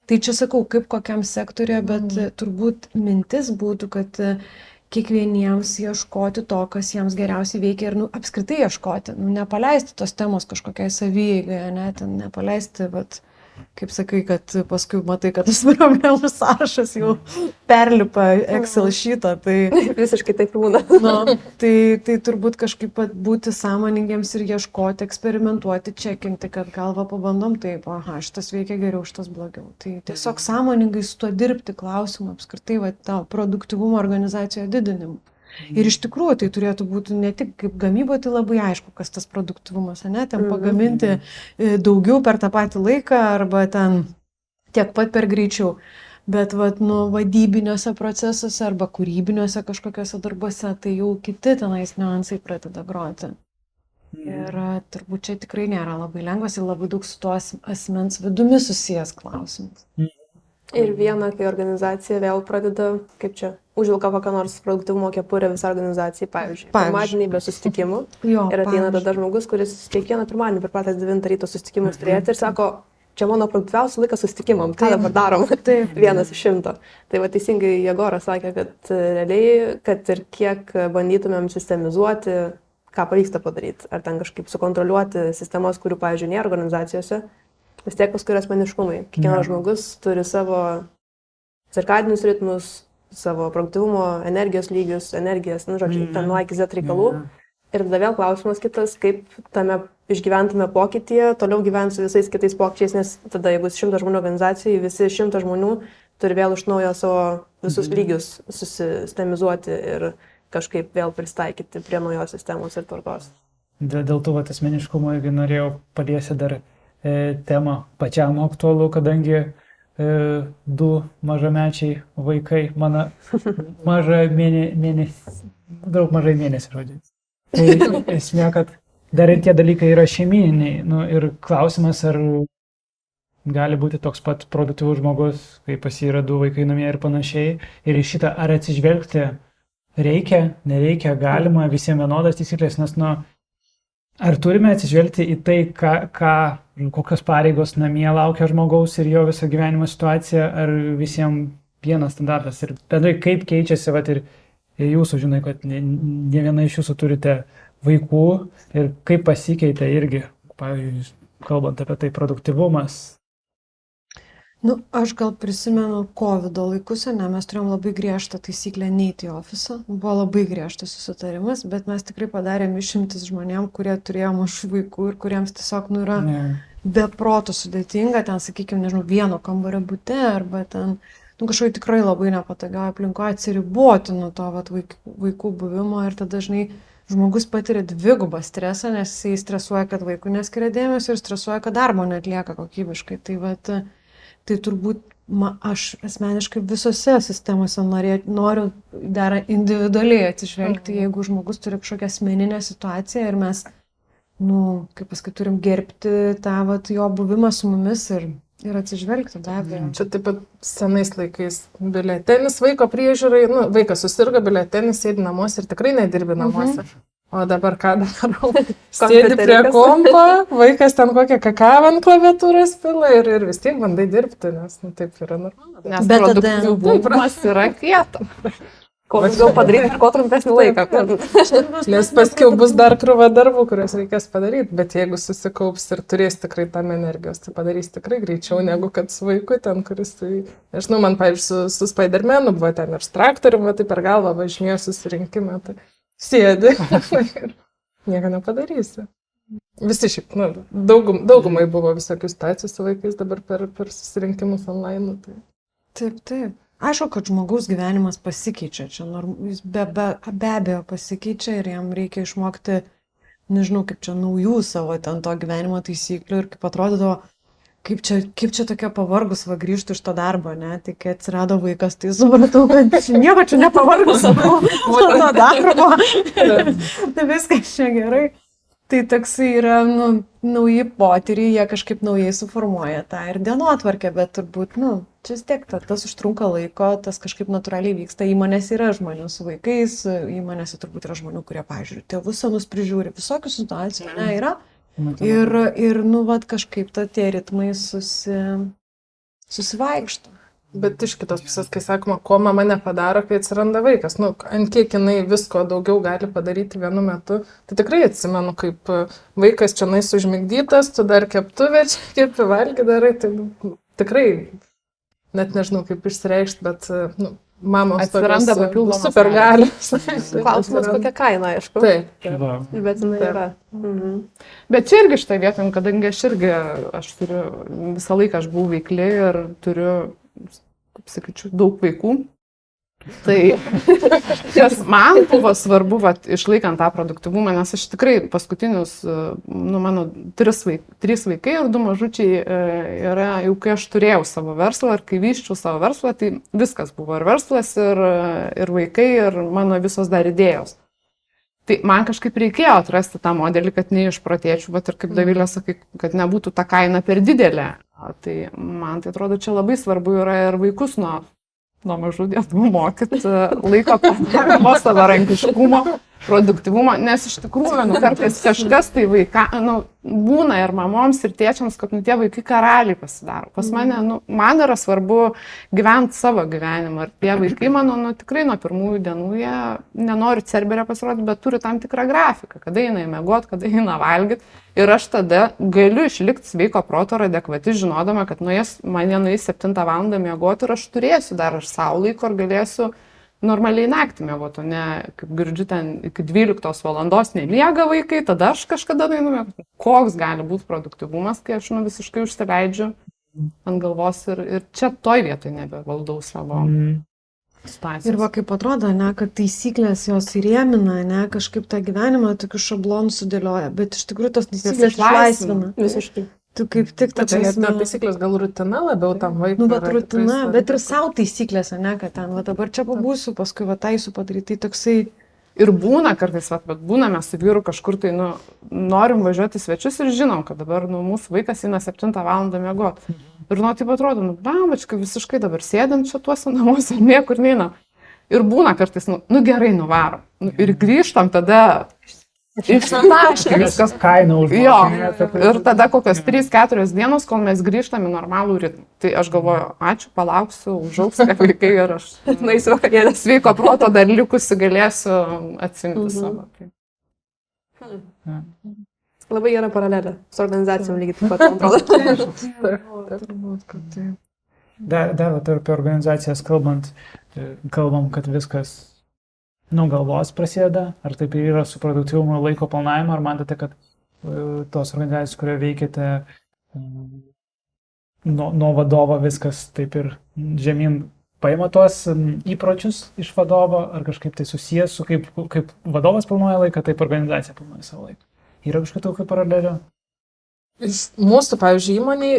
[SPEAKER 2] Tai čia sakau, kaip kokiam sektoriuje, bet turbūt mintis būtų, kad kiekvieniems ieškoti to, kas jiems geriausiai veikia ir apskritai ieškoti, nepaleisti tos temos kažkokiai savieigai, nepaleisti, kaip sakai, kad paskui matai, kad tas problemų sąrašas jau perlipa Excel šitą, tai
[SPEAKER 4] visiškai taip būna.
[SPEAKER 2] Tai turbūt kažkaip būti sąmoningiems ir ieškoti, eksperimentuoti, čekinti, kad galva pabandom taip, šitas veikia geriau, šitas blogiau. Tai tiesiog sąmoningai su tuo dirbti klausimą apskritai tavo produktyvumo organizacijoje didinimu. Ir iš tikrųjų tai turėtų būti ne tik kaip gamyba, tai labai aišku, kas tas produktyvumas, ten pagaminti daugiau per tą patį laiką arba ten tiek pat per greičiau. Bet vadybiniuose procesuose arba kūrybiniuose kažkokiuose darbuose, tai jau kiti tenais niuansai pradeda groti. Ir turbūt čia tikrai nėra labai lengvas ir labai daug su tuo asmens vidumi susijęs klausimas.
[SPEAKER 4] Ir viena, kai organizacija vėl pradeda, užvilka kokią nors produktyvumo kepurę visą organizacijai, pavyzdžiui, pirmadienį be susitikimų. Ir ateina tada žmogus, kuris kiekvieną pirmadienį per patys 9 ryto susitikimus turėti ir sako, čia mano produktyviausias laikas susitikimam, ką dabar darom? 1 iš 100. Tai teisingai Jegoras sakė, kad realiai, kad ir kiek bandytumėm sistemizuoti, ką pavyksta padaryti, ar ten kažkaip sukontroliuoti sistemas, kurių, pavyzdžiui, nėra organizacijose, vis tiek paskui yra asmeniškumai. Kiekvienas žmogus turi savo cirkadinius ritmus, savo produktyvumo, energijos lygius, energijas, ten nuo iki Z reikalų. Ir tada vėl klausimas kitas, kaip tame išgyventume pokytyje, toliau gyventi su visais kitais pokyčiais, nes tada, jeigu 100 žmonių organizacijai, visi 100 žmonių turi vėl iš naujo savo visus lygius susistemizuoti ir kažkaip vėl pristaikyti prie naujos sistemos ir tvarkos.
[SPEAKER 1] dėl tų vat asmeniškumo, jeigu norėjau paliesti dar temą pačiam aktualu, kadangi 2 mažamečiai vaikai, mano daug mažai mėnesį žodžiai. Tai esmė, kad dar ir tie dalykai yra šeimininiai. Nu, ir klausimas, ar gali būti toks pat produktyvus žmogus, kai pas jį yra 2 vaikai namie ir panašiai. Ir į šitą ar atsižvelgti reikia, nereikia, galima, visiems vienodas taisyklės, nes, nu, ar turime atsižvelgti į tai, kokios pareigos namie laukia žmogaus ir jo viso gyvenimo situacija, ar visiems vienas standartas. Ir bendrai kaip keičiasi, vat, ir jūsų, žinai, kad ne viena iš jūsų turite vaikų ir kaip pasikeitė irgi, pavyzdžiui, kalbant apie tai produktyvumas.
[SPEAKER 2] Nu, aš gal prisimenu COVID laikus, ne, mes turėjom labai griežtą taisyklę neiti į ofisą. Buvo labai griežtas susitarimas, bet mes tikrai padarėm išimtis žmonėm, kurie turėjo mažų vaikų ir kuriems tiesiog, nu, yra be proto sudėtinga, ten, sakykime, nežinau, vieno kambario bute arba ten, nu, kažkokiai tikrai labai nepatogioje aplinkoje atsiriboti nuo to vat, vaikų buvimo ir tada dažnai žmogus patiria 2 stresą, nes jis stresuoja, kad vaikų neskiria dėmesio ir stresuoja, kad darbo neatlieka kokybiškai. Tai vat, tai turbūt aš asmeniškai visose sistemose noriu dar individualiai atsižvelgti, jeigu žmogus turi kažkokią asmeninę situaciją ir mes, nu, kaip pasakyt, turim gerbti tą vat, jo buvimą su mumis ir atsižvelgti, be abejo.
[SPEAKER 5] Čia taip pat senais laikais biuletenis vaiko priežiūrai, nu, vaikas susirga, biuletenis sėdi namuose ir tikrai nedirbi namuose. O dabar ką darau? Sėdi prie kompo, vaikas ten kokią kakavą ant klaviatūros pila ir vis tiek bandai dirbti, nes nu, taip yra normalu.
[SPEAKER 3] Nes produktyvumas yra kieta.
[SPEAKER 6] Kuo daugiau padaryti ir kuo trumpesnį laiką.
[SPEAKER 5] Nes paskiau bus dar krūva darbų, kuriuos reikės padaryti, bet jeigu susikaups ir turės tikrai tam energijos, tai padarys tikrai greičiau negu kad su vaiku ten, kuris tai... Nežinau, man, pavyzdžiui, su Spider-Manu buvo ten ir su traktorium, tai per galvą važinėjo susirinkimą, tai sėdi ir nieko nepadarysi. Visi šiaip, nu, daugumai buvo visokių situacijų su vaikais dabar per susirinkimus online. Tai...
[SPEAKER 2] Taip. Aišku, kad žmogaus gyvenimas pasikeičia, čia jis be abejo pasikeičia ir jam reikia išmokti, nežinau, kaip čia naujų savo ten to gyvenimo taisyklių ir kaip atrodydavo, kaip čia tokia pavargus va grįžtų iš to darbo, ne? Tai kai atsirado vaikas, tai supratau, kad nieko čia nepavargus nuo to darbo. Tai viskas čia gerai. Tai toksai yra, nu, nauji potyriai, jie kažkaip naujai suformuoja tą ir dienotvarkę, bet turbūt, nu, čia vis tiek tas užtrunka laiko, tas kažkaip natūraliai vyksta. Įmonėse yra žmonių su vaikais, įmonėse turbūt yra žmonių, kurie, pavyzdžiui, tėvus senus prižiūri, visokių situacijų, ne, yra. Ir nu, vat, kažkaip tie ritmai susivaikšto.
[SPEAKER 5] Bet iš kitos pusės, kai sakoma, ko mama nepadaro, kai atsiranda vaikas, nu, ant kiek jinai visko daugiau gali padaryti vienu metu, tai tikrai atsimenu, kaip vaikas čia nais užmigdytas, tu dar keptuvė, čia kepi valgy darai, tai nu, tikrai, net nežinau kaip išsireikšti, bet nu, mamos
[SPEAKER 3] atsiranda papildomas
[SPEAKER 5] super galios.
[SPEAKER 6] Klausimas, kokia kaina, aišku.
[SPEAKER 5] Taip.
[SPEAKER 6] Bet jinai yra.
[SPEAKER 3] Bet čia irgi šitą vietą, kadangi aš turiu, visą laiką aš buvau veikli ir turiu, kaip sakyčiau, daug vaikų. Tai kas man buvo svarbu, išlaikant tą produktyvumą, nes aš tikrai paskutinius, nu, mano 3 vaikai ir 2 mažučiai yra, jau kai aš turėjau savo verslą ir kai vyščiau savo verslą, tai viskas buvo ir verslas, ir vaikai, ir mano visos dar idėjos. Tai man kažkaip reikėjo atrasti tą modelį, kad neišprotėčiau, bet ir kaip Dovilė sakai, kad nebūtų ta kaina per didelė. Tai man tai atrodo, čia labai svarbu yra ir vaikus nuo mažų dienų mokyti laiko planavimo, savarankiškumo, produktyvumo, nes iš tikrųjų, nu, kartais kažkas tai būna ir mamoms, ir tėčiams, kad tie vaikai karaliai pasidaro. Pas mane, man yra svarbu gyventi savo gyvenimą ir tie vaikai mano, tikrai nuo pirmųjų dienų jie nenori cerberio pasirodyti, bet turi tam tikrą grafiką, kada eina miegot, kada eina valgyti. Ir aš tada galiu išlikti sveiko proto ir adekvati, žinodama, kad mane nueis 7 valandą miegoti ir aš turėsiu dar savo laiko ir galėsiu normaliai naktį miegoti, o ne, kaip girdžiu, ten iki 12 valandos nemiega vaikai, tada aš kažkada miegoti. Koks gali būti produktyvumas, kai aš visiškai užsileidžiu ant galvos ir čia toj vietoj nebevaldau savo. situacijos.
[SPEAKER 2] Ir va kaip atrodo, ne, kad taisyklės jos įrėmina, ne, kažkaip tą gyvenimą tokių šablonų sudėlioja, bet iš tikrųjų tos taisyklės išlaisvina.
[SPEAKER 4] Visiškai.
[SPEAKER 2] Tu kaip tik ta
[SPEAKER 5] Čia net
[SPEAKER 2] prasme.
[SPEAKER 5] ne taisyklės, gal rutina labiau tam vaikui.
[SPEAKER 2] Nu, bet
[SPEAKER 5] yra tikrai
[SPEAKER 2] rutina,
[SPEAKER 5] svarbi.
[SPEAKER 2] bet ir savo taisyklėse, ne, kad ten, va dabar čia pabūsiu, paskui va taisiu padaryti, tai toksai,
[SPEAKER 3] Ir būna kartais, bet būna mes su vyru kažkur tai, norim važiuoti į svečius ir žinom, kad dabar, mūsų vaikas eina 7 valandą miegoti. Ir taip atrodo, bambačkai visiškai dabar sėdėm čia tuose namuose, niekur neina. Ir būna kartais, gerai, nuvarom. Ir grįžtam tada išsitaškę viskas.
[SPEAKER 1] Kaina už
[SPEAKER 3] Jo, ir tada kokios 3-4 dienos, kol mes grįžtam į normalų ritmą. Tai aš galvoju, ačiū, palauksiu, užaugs tie vaikai ir aš
[SPEAKER 4] Naisiu vakarienės.
[SPEAKER 3] sveiko proto dar likusi galėsiu atsimti savo. Tai.
[SPEAKER 4] Labai gera paralelė. Su organizacijom lygiai taip pat, man atrodo.
[SPEAKER 3] Turbūt, kad tai.
[SPEAKER 1] Dar apie organizacijas kalbam, kad viskas nuo galvos prasideda, ar taip ir yra su produktyvumo laiko planavimu, ar matote, kad tos organizacijos, kurioje veikiate, nuo vadovo viskas taip ir žemyn paima tuos įpročius iš vadovo, ar kažkaip tai susijęs su kaip vadovas planuoja laiką, taip organizacija planuoja savo laiką. Yra kažkokių tokių paralelių?
[SPEAKER 5] Iš mūsų, pavyzdžiui, įmoniai,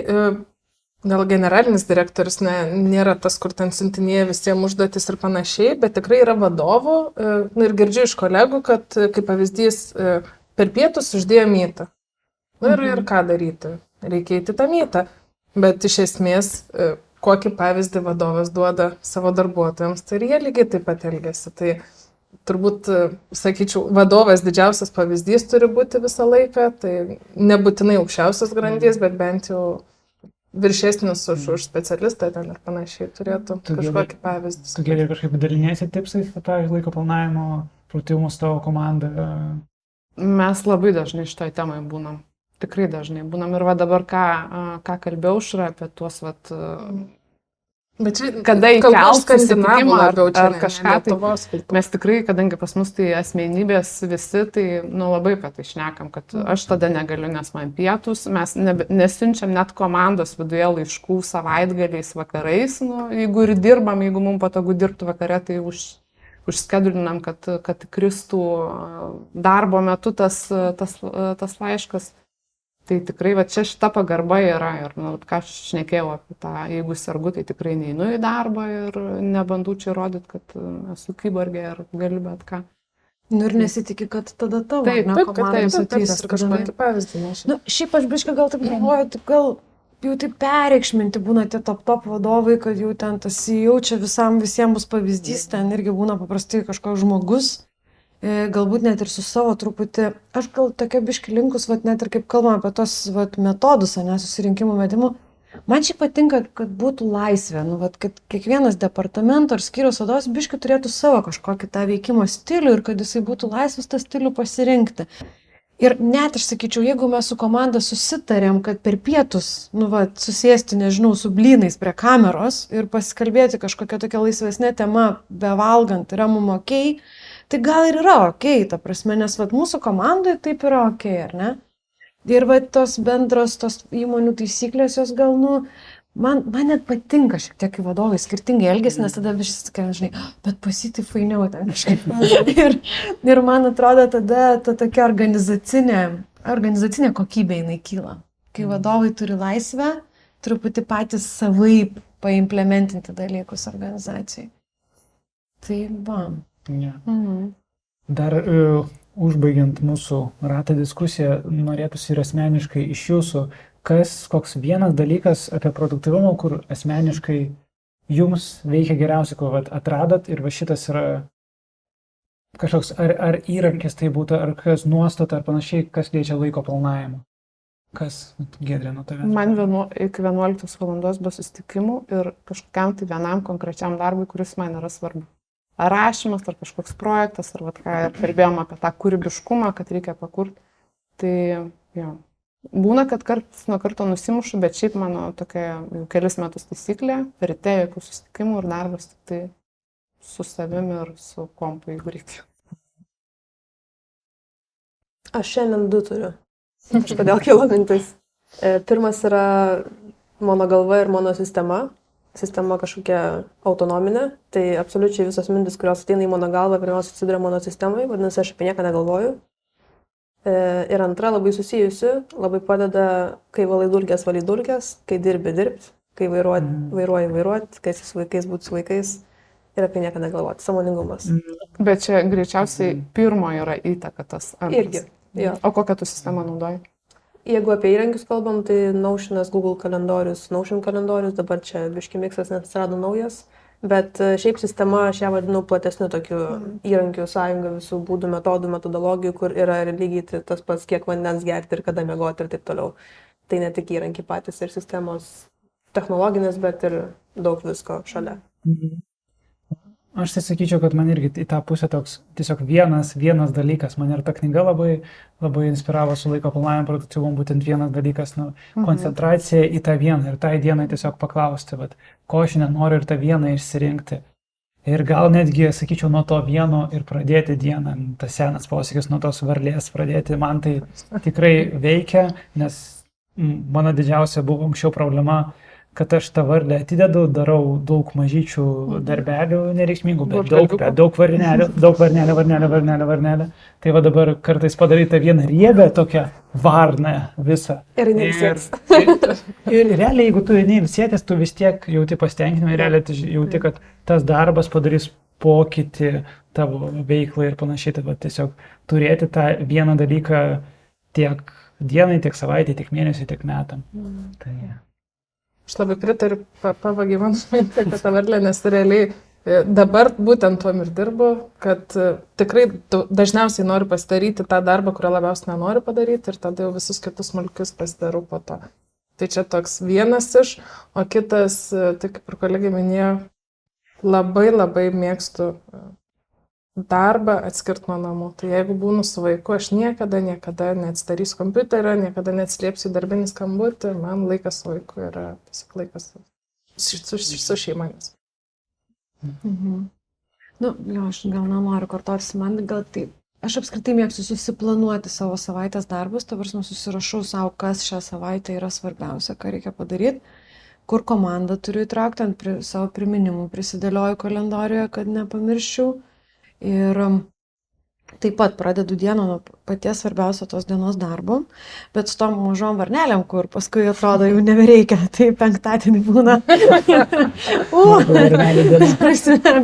[SPEAKER 5] gal generalinis direktorius nėra tas, kur ten siuntinėja visiems užduotis ir panašiai, bet tikrai yra vadovų, ir girdžiu iš kolegų, kad, kaip pavyzdys, per pietus uždėjo mytą. Ir ką daryti? Reikia įti tą mytą. Bet iš esmės, kokį pavyzdį vadovas duoda savo darbuotojams, tai ir jie lygiai taip pat elgesi. Tai turbūt, sakyčiau, vadovas didžiausias pavyzdys turi būti visą laiką, tai nebūtinai aukščiausias grandies, bet bent jau viršesnis už specialistą ten ir panašiai turėtų kažkokį pavyzdį.
[SPEAKER 1] Tu geriau kažkaip dalinėsi tipsais apie laiko planavimo, produktyvumo su tavo komanda?
[SPEAKER 3] Mes labai dažnai šitoj temai būnam. Tikrai dažnai būnam. Ir va dabar, ką kalbėjau Aušra apie tuos,
[SPEAKER 5] Bet čia,
[SPEAKER 3] kada įkels susitikimą ar kažką,
[SPEAKER 5] tai
[SPEAKER 3] mes tikrai, kadangi pas mus tai asmenybės visi, tai labai apie tai šnekam, kad aš tada negaliu, nes man pietus, mes nesiunčiam net komandos viduje laiškų savaitgaliais vakarais, jeigu ir dirbam, jeigu mums patogu dirbti vakare, tai užskedulinam, kad kristų darbo metu tas laiškas. Tai tikrai, čia šita pagarba yra ir, ką aš šnekėjau apie tą, jeigu sergu, tai tikrai neinu į darbą ir nebandau čia rodyti, kad esu kyborgė ir galiu bet ką.
[SPEAKER 2] Ir nesitikė, kad tada tavo
[SPEAKER 5] komandos ateis ir kažkokį pavyzdį.
[SPEAKER 2] Šiaip aš biškai gal taip galvoju, gal jau taip pereikšminti būna tie top vadovai, kad jau ten tas jaučia visiems bus pavyzdys, ten irgi būna paprastai kažkoks žmogus. Galbūt net ir su savo truputį, aš gal tokia biški linkus, net ir kaip kalbam apie tos metodus, susirinkimų vedimų, man šiaip patinka, kad būtų laisvė, kad kiekvienas departamento ar skyriaus vadovas biški turėtų savo kažkokį tą veikimo stilių ir kad jisai būtų laisvas tą stilių pasirinkti. Ir net aš sakyčiau, jeigu mes su komanda susitarėm, kad per pietus, susėsti, nežinau, su blynais prie kameros ir pasikalbėti kažkokią tokią laisvesnę temą, bevalgant, yra mum okei, tai gal ir yra okei, ta prasme, nes mūsų komandoje taip yra okei, ar ne? Ir tos bendros, tos įmonių taisyklės, jos gal, man net patinka šiek tiek, kai vadovai skirtingai elgesi, nes tada visi sakė, žinai, bet pasitai fainiau ten kažkaip. Ir man atrodo, tada ta tokia organizacinė kokybė jinai kyla. Kai vadovai turi laisvę, truputį patys savaip paimplementinti dalykus organizacijai. Tai bam.
[SPEAKER 1] Ja. Dar užbaigiant mūsų ratą diskusiją, norėtųsi ir asmeniškai iš jūsų, koks vienas dalykas apie produktyvumą, kur asmeniškai jums veikia geriausiai, ko atradot ir šitas yra kažkoks ar įrankis tai būtų, ar kas nuostata, ar panašiai, kas liečia laiko planavimą. Kas, Giedrė, nuo tavęs?
[SPEAKER 3] Man iki 11 valandos be susitikimų ir kažkokiam tai vienam konkrečiam darbui, kuris man yra svarbu. Ar rašymas, ar kažkoks projektas, ar ką kalbėjom apie tą kūrybiškumą, kad reikia pakurti. Tai jo. Būna, kad karts nuo karto nusimušu, bet šiaip mano tokia jau kelis metus taisyklė, ryte jokių susitikimų ir darbas tik tai su savimi ir su kompu, jeigu reikia.
[SPEAKER 4] Aš šiandien 2 turiu. Kažkodėl kilo mintis. Pirmas yra mano galva ir mano sistema. sistema kažkokia autonominė, tai absoliučiai visos mintis, kurios ateina į mano galvą, pirmiausia atsiduria mano sistemai, vadinasi, aš apie nieką negalvoju. Ir antra, labai susijusi, labai padeda, kai valai dulkės, kai dirbti, kai vairuoti, kai esi su vaikais, būti su vaikais ir apie nieką negalvoti. Sąmoningumas.
[SPEAKER 3] Bet čia greičiausiai pirmo yra įtaka tas antras.
[SPEAKER 4] Irgi. Jo.
[SPEAKER 3] O kokią tu sistemą naudoji?
[SPEAKER 4] Jeigu apie įrankius kalbam, tai Notion'as, Google kalendorius, Notion kalendorius, dabar čia biški miksas, nes atsirado naujas. Bet šiaip sistema, aš ją vadinu platesniu tokiu įrankių sąjunga visų būdų, metodų, metodologijų, kur yra lygiai tas pats, kiek vandens gerti ir kada miegoti ir taip toliau. Tai ne tik įrankiai patys ir sistemos technologinės, bet ir daug visko šalia.
[SPEAKER 1] Aš tai sakyčiau, kad man irgi į tą pusę toks tiesiog vienas dalykas. Man ir ta knyga labai inspiravo su laiko planavimu, produktyvumu, būtent vienas dalykas, koncentracija į tą vieną ir tai dienai tiesiog paklausti, ko aš nenoriu ir tą vieną išsirinkti. Ir gal netgi, sakyčiau, nuo to vieno ir pradėti dieną. Tas senas posakis, nuo tos varlės pradėti, man tai tikrai veikia, nes mano didžiausia buvo anksčiau problema, kad aš tą varlę atidedu, darau daug mažyčių darbelių nereikšmingų, bet daug varnelę. Tai va dabar kartais padarai tą vieną riebę, tokią varną visą.
[SPEAKER 4] Ir neilsėtis.
[SPEAKER 1] Ir realiai, jeigu tu neilsėtis, tu vis tiek jauti pasitenkinimą, realiai jauti, kad tas darbas padarys pokytį tavo veiklai ir panašiai. Tai tiesiog turėti tą vieną dalyką tiek dienai, tiek savaitė, tiek mėnesį, tiek metam. Tai...
[SPEAKER 5] Aš labai pritariu, pavagį man mintį apie tą varlę, nes realiai dabar būtent tuom ir dirbu, kad tikrai dažniausiai noriu pasidaryti tą darbą, kurio labiausiai nenoriu padaryti ir tada jau visus kitus smulkius pasidarau po to. Tai čia toks vienas iš, o kitas, tai kaip ir kolegė minėjo, labai mėgstu darbą atskirti nuo namų. Tai jeigu būnu su vaiku, aš niekada neatsidarysiu kompiuterio, niekada neatslėpsiu darbinį skambutį, man laikas su vaiku yra tiesiog laikas su šeimanis.
[SPEAKER 2] Aš gal nenoriu kartotis, man gal taip. Aš apskritai mėgstu susiplanuoti savo savaitės darbus, ta prasme susirašau savo, kas šią savaitę yra svarbiausia, ką reikia padaryti, kur komandą turiu įtraukti, ant savo priminimų prisidėlioju kalendorijoje, kad nepamirščiau. Ir taip pat pradedu dieną nuo paties svarbiausio tos dienos darbo, bet su tom mažom varnelėm, kur paskui atrodo jau nebereikia, tai penktadienį būna.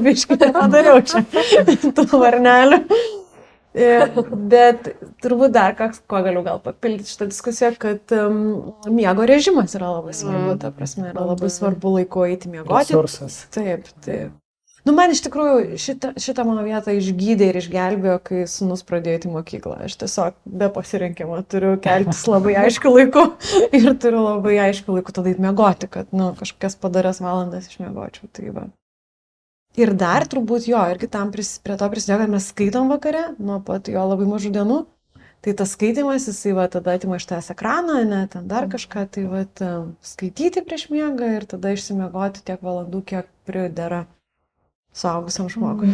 [SPEAKER 2] Biškai nepadariau čia tų varnelių. Bet turbūt dar ko galiu gal papildyti šitą diskusiją, kad miego režimas yra labai svarbu, ta prasme, yra labai svarbu laiku eiti miegoti.
[SPEAKER 1] Resursas.
[SPEAKER 2] Taip. Man iš tikrųjų šitą mano vietą išgydė ir išgelbėjo, kai sūnus pradėjo eiti į mokyklą. Aš tiesiog be pasirinkimo turiu keltis labai aiškiu laiku ir turiu labai aiškiu laiku tada eiti miegoti, kad kažkokias padaręs valandas išmiegočiau. Tai va. Ir dar turbūt irgi tam prie to prisidėjo, kad mes skaitom vakare, nuo pat jo labai mažų dienų. Tai tas skaitimas, jisai tada atima iš tavęs ekraną, ten dar kažką, tai skaityti prieš miegą ir tada išsimiegoti tiek valandų, kiek pridera suaugusiam žmogui.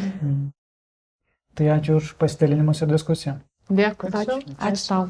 [SPEAKER 1] Tai ačiū už pasidalinimus ir diskusiją.
[SPEAKER 3] Dėkui.
[SPEAKER 2] Ačiū tau.